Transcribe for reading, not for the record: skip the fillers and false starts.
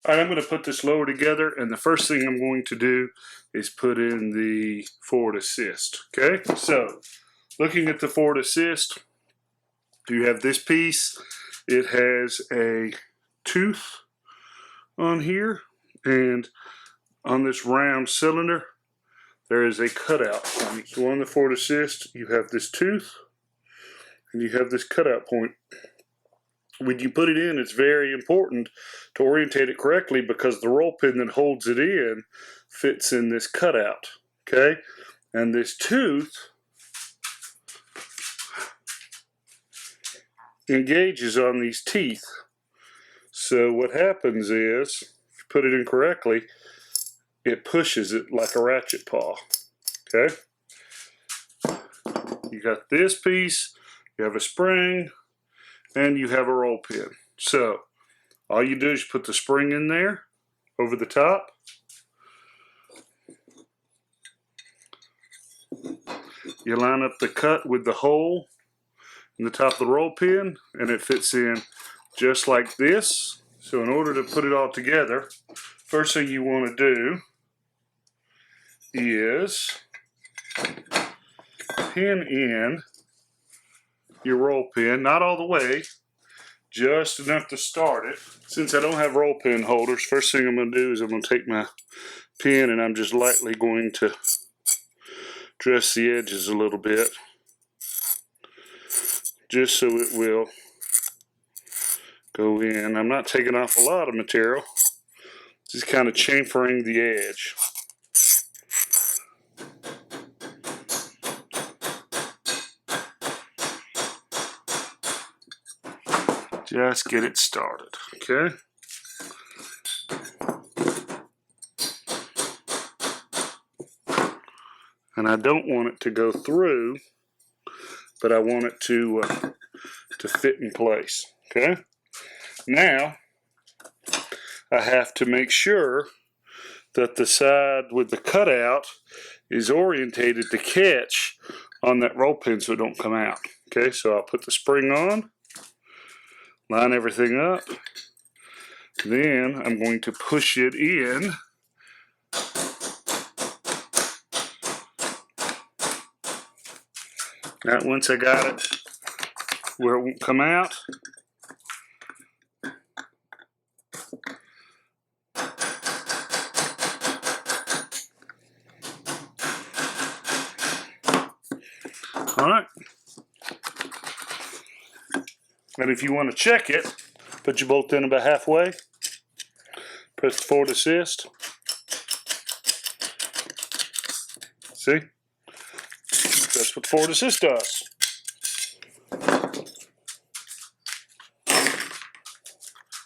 Alright, I'm going to put this lower together, and the first thing I'm going to do is put in the forward assist. Okay, so looking at the forward assist, you have this piece. It has a tooth on here, and on this round cylinder there is a cutout point. So on the forward assist you have this tooth and you have this cutout point. When you put it in, it's very important to orientate it correctly because the roll pin that holds it in fits in this cutout. Okay, and this tooth engages on these teeth. So what happens is, if you put it in correctly, it pushes it like a ratchet paw. Okay, you got this piece, you have a spring, and you have a roll pin. So all you do is put the spring in there over the top. You line up the cut with the hole in the top of the roll pin, and it fits in just like this. So in order to put it all together, first thing you want to do is pin in your roll pin, not all the way, just enough to start it. Since I don't have roll pin holders, first thing I'm going to do is I'm going to take my pin and I'm just lightly going to dress the edges a little bit, just so it will go in. I'm not taking off a lot of material, just kind of chamfering the edge. Just get it started, okay? And I don't want it to go through, but I want it to fit in place, okay? Now, I have to make sure that the side with the cutout is orientated to catch on that roll pin so it don't come out. Okay, so I'll put the spring on, line everything up, then I'm going to push it in. Now once I got it where it won't come out, alright. And if you want to check it, put your bolt in about halfway, press the forward assist. See? That's what the forward assist does.